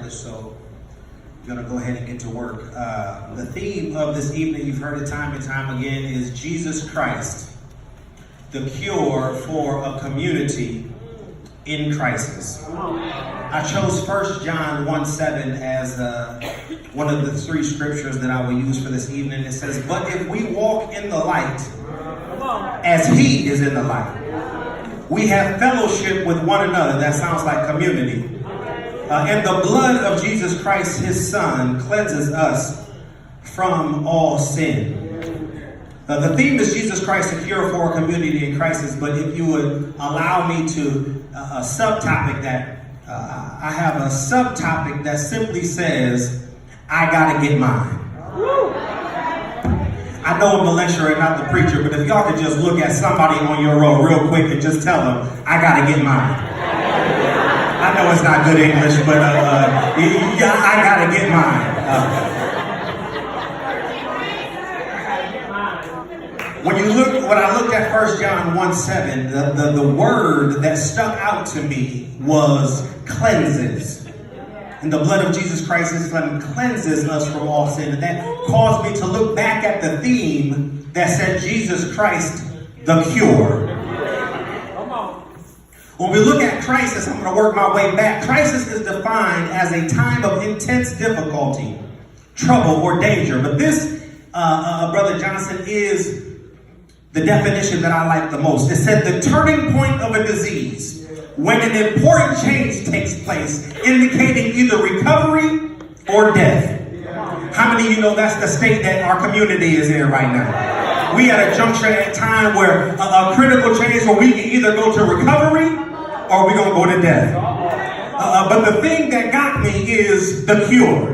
established, so I'm going to go ahead and get to work. The theme of this evening, you've heard it time and time again, is Jesus Christ, the cure for a community in crisis. I chose 1 John 1:7 as one of the three scriptures that I will use for this evening. It says, "But if we walk in the light, as he is in the light, we have fellowship with one another." That sounds like community. "And the blood of Jesus Christ, his son, cleanses us from all sin." The theme is Jesus Christ, a cure for a community in crisis. But if you would allow me to a subtopic that I have a subtopic that simply says, "I gotta get mine." I know I'm the lecturer, not the preacher, but if y'all could just look at somebody on your row real quick and just tell them, "I gotta get mine." I know it's not good English, but I gotta get mine. When I looked at 1 John 1:7, the word that stuck out to me was cleanses. And the blood of Jesus Christ, his son, cleanses us from all sin. And that caused me to look back at the theme that said Jesus Christ, the cure. When we look at crisis, I'm going to work my way back. Crisis is defined as a time of intense difficulty, trouble, or danger. But this, Brother Johnson, is the definition that I like the most. It said the turning point of a disease when an important change takes place, indicating either recovery or death. How many of you know that's the state that our community is in right now? We at a juncture at a time where a critical change where we can either go to recovery or we're going to go to death. But the thing that got me is the cure.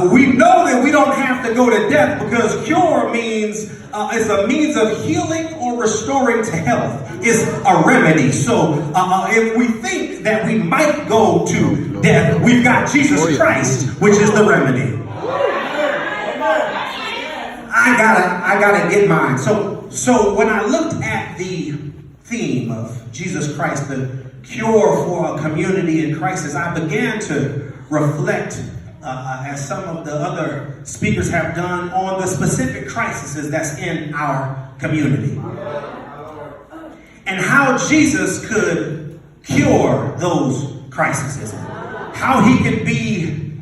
We know that we don't have to go to death because cure means is a means of healing or restoring to health. It's a remedy. So if we think that we might go to death, we've got Jesus Christ, which is the remedy. I gotta get mine. So when I looked at the theme of Jesus Christ, the cure for a community in crisis, I began to reflect, as some of the other speakers have done, on the specific crises that's in our community. And how Jesus could cure those crises. How he could be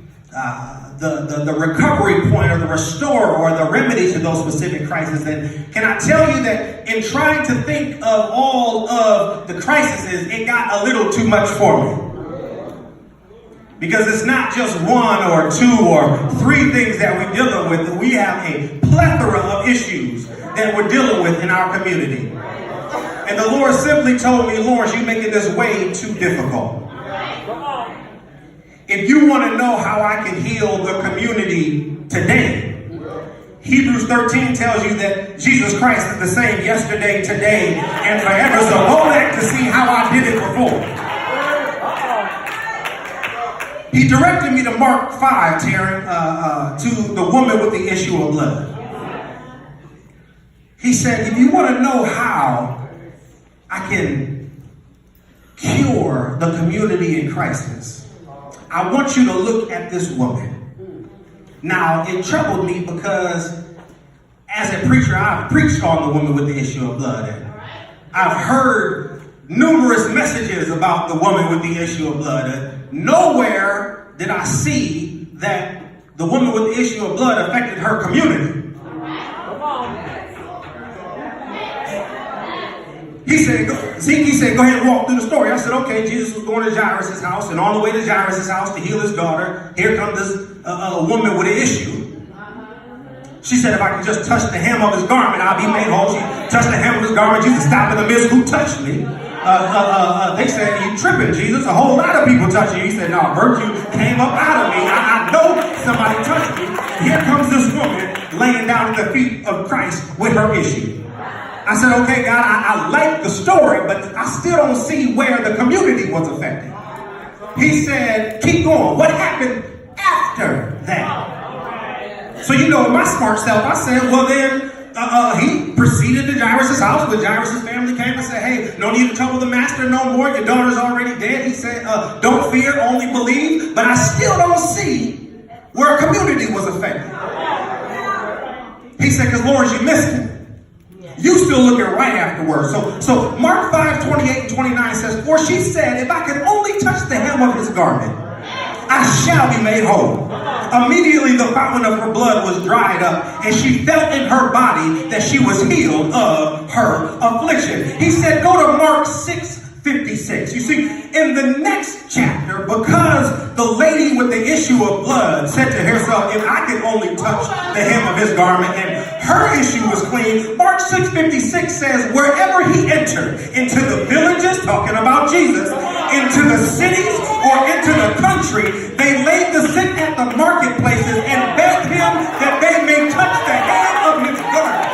the recovery point or the restorer or the remedy to those specific crises. And can I tell you that in trying to think of all of the crises, it got a little too much for me. Because it's not just one or two or three things that we're dealing with. We have a plethora of issues that we're dealing with in our community. And the Lord simply told me, "Lawrence, you're making this way too difficult. If you want to know how I can heal the community today, Hebrews 13 tells you that Jesus Christ is the same yesterday, today, and forever. So go back to see how I did it before." He directed me to Mark 5, Taryn, to the woman with the issue of blood. He said, if you want to know how I can cure the community in crisis, I want you to look at this woman. Now, it troubled me because as a preacher, I've preached on the woman with the issue of blood. And I've heard numerous messages about the woman with the issue of blood. Nowhere did I see that the woman with the issue of blood affected her community. He said, go ahead and walk through the story. I said, okay, Jesus was going to Jairus' house, and on the way to Jairus' house to heal his daughter, here comes this woman with an issue. She said, if I can just touch the hem of his garment, I'll be made whole. She touched the hem of his garment. Jesus stopped in the midst. Who touched me? They said, you tripping, Jesus. A whole lot of people touched you. He said, no, virtue came up out of me. I know somebody touched me. Here comes this woman laying down at the feet of Christ with her issue. I said, okay, God, I like the story, but I still don't see where the community was affected. He said, keep going. What happened after that? So, you know, my smart self, I said, well, then he proceeded to Jairus' house. When Jairus' family came and said, hey, hey, no need to trouble the master no more. Your daughter's already dead. He said, don't fear, only believe. But I still don't see where a community was affected. He said, because Lawrence, you missed it. You still looking right afterwards. So Mark 5:28 and 29 says, for she said, if I could only touch the hem of his garment, I shall be made whole. Immediately the fountain of her blood was dried up, and she felt in her body that she was healed of her affliction. He said, go to Mark 6:56. You see, in the next chapter, because the lady with the issue of blood said to herself, if I could only touch the hem of his garment, and her issue was clean, Mark 6:56 says, wherever he entered, into the villages, talking about Jesus, into the cities or into the country, they laid the sick at the marketplaces and begged him that they may touch the hem of his garment.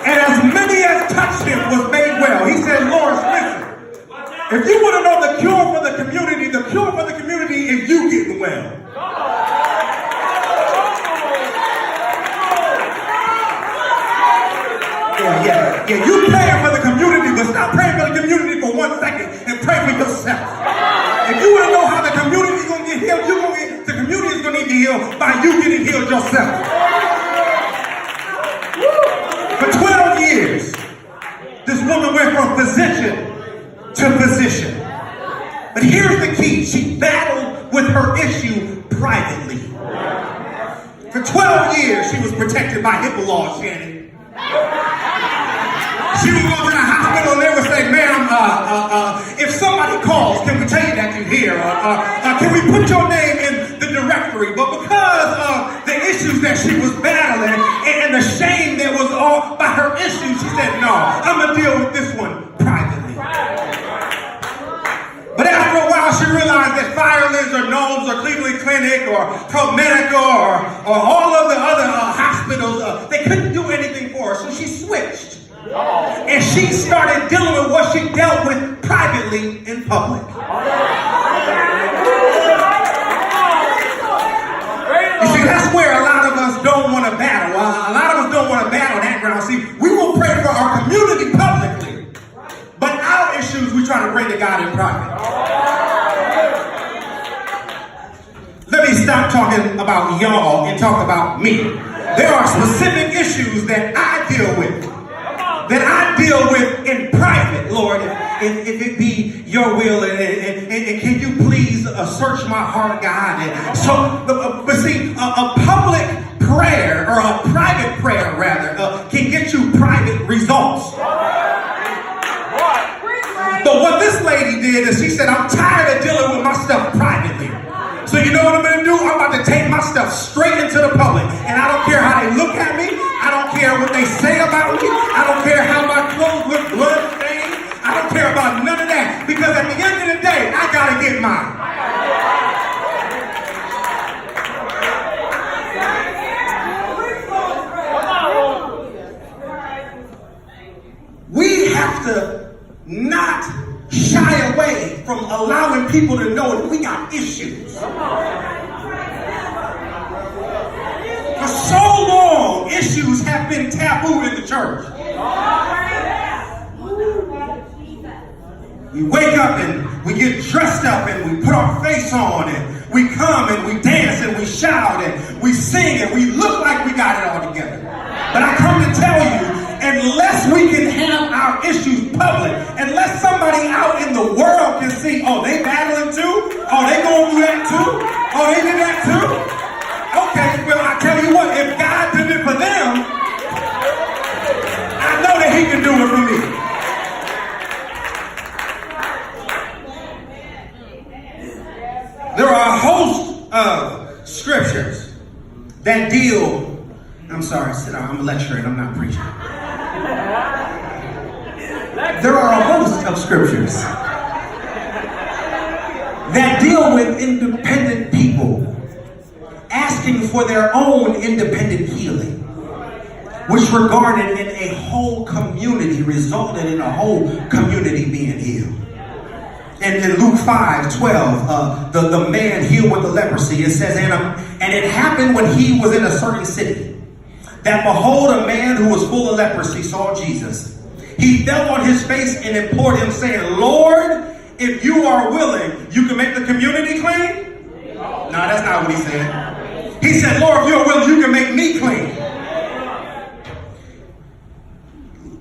And as many as touched him was made well. He said, Lord, listen, if you want to know the cure for the community is you getting well. Yeah, you praying for the community, but stop praying for the community for 1 second and pray for yourself. If you want to know how the community is going to get healed, the community is going to need to heal by you getting healed yourself. For 12 years, this woman went from physician to physician. But here's the key. She battled with her issue privately. For 12 years, she was protected by HIPAA laws, Shannon. She would go to the hospital and they would say, ma'am, if somebody calls, can we tell you that you're here? Can we put your name in the directory? But because of the issues that she was battling and the shame that was all by her issues, she said, no, I'm going to deal with this one privately. But after a while, she realized that Firelins or Gnomes or Cleveland Clinic or ProMedica or all of the other hospitals, they couldn't do anything for her. So she switched. And she started dealing with what she dealt with privately in public. You see, that's where a lot of us don't want to battle. A lot of us don't want to battle that ground. See, we will pray for our community publicly, but our issues we try to bring to God in private. Let me stop talking about y'all and talk about me. There are specific issues that I deal with. In private, Lord, if it be your will, and can you please search my heart, God? And so, but see, a public prayer, or a private prayer rather, can get you private results. But what this lady did is she said, I'm tired of dealing with my stuff privately. So you know what I'm going to do? I'm about to take my stuff straight into the public. And I don't care how they look at me. I don't care what they say about me. I don't care how my clothes look blood-stained. I don't care about none of that. Because at the end of the day, I got to get mine. We have to not shy away from allowing people to know that we got issues. For so long, issues have been taboo in the church. We wake up and we get dressed up and we put our face on and we come and we dance and we shout and we sing and we look like we got it all together. But I come to tell you, unless we can have our issues public, unless somebody out in the world can see, oh, they battling too? Oh, they going through that too? Oh, they did that too? Okay, well, I tell you what, if God did it for them, I know that he can do it for me. There are a host of scriptures that deal. I'm sorry, sit down. I'm lecturing. I'm not preaching. There are a host of scriptures that deal with independent people asking for their own independent healing, which resulted in a whole community being healed. And in Luke 5:12, the man healed with the leprosy, it says, and it happened when he was in a certain city that behold, a man who was full of leprosy saw Jesus. He fell on his face and implored him, saying, Lord, if you are willing, you can make the community clean? No, that's not what he said. He said, Lord, if you're willing, you can make me clean.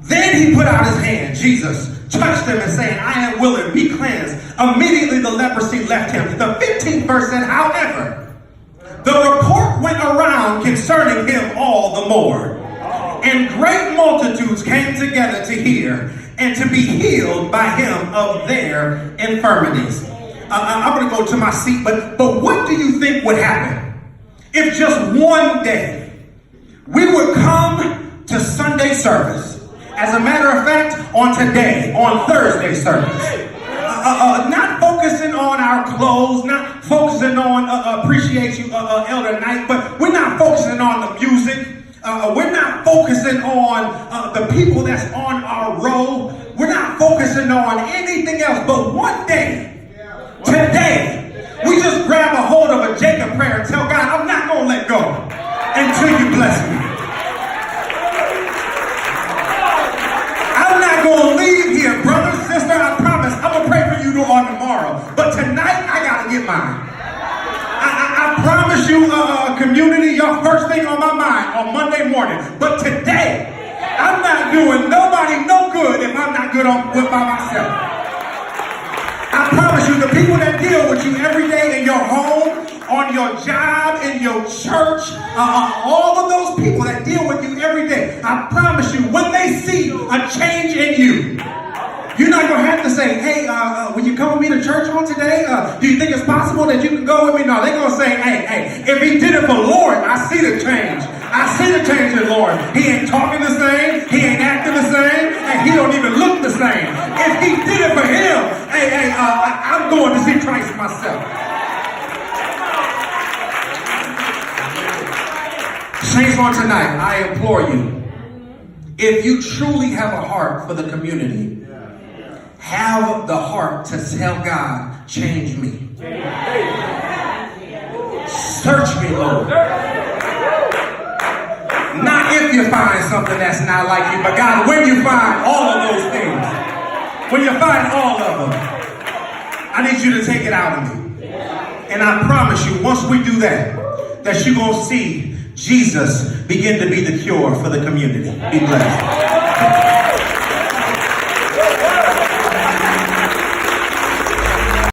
Then he put out his hand, Jesus touched him and saying, I am willing, be cleansed. Immediately the leprosy left him. The 15th verse said, however, the report went around concerning him all the more. And great multitudes came together to hear and to be healed by him of their infirmities. I'm going to go to my seat, but what do you think would happen if just one day we would come to Sunday service? As a matter of fact, on today, on Thursday service, not focusing on our clothes, not focusing on appreciate you, Elder Knight, but we're not focusing on the music. We're not focusing on the people that's on our row. We're not focusing on anything else. But one day, today, we just grab a hold of a Jacob prayer and tell God, I'm not going to let go until you bless me. I'm not going to leave here, brother, sister, I promise. I'm going to pray for you on tomorrow. But tonight, I got to get mine. I promise you, community, your first thing on my mind on Monday morning. But today, I'm not doing nobody no good if I'm not good by myself. I promise you, the people that deal with you every day in your home, on your job, in your church, all of those people that deal with you every day, I promise you, when they see a change in you, you're not going to have to say, hey, will you come with me to church on today? Do you think it's possible that you can go with me? No, they're going to say, hey, if he did it for Lord, I see the change. I see the change in Lord. He ain't talking the same. He ain't acting the same. And he don't even look the same. If he did it for him, I'm going to see Christ myself. Saints on tonight, I implore you, if you truly have a heart for the community, have the heart to tell God, change me. Search me, Lord. Not if you find something that's not like you, but God, when you find all of those things, when you find all of them, I need you to take it out of me. And I promise you, once we do that you're going to see Jesus begin to be the cure for the community. Be blessed.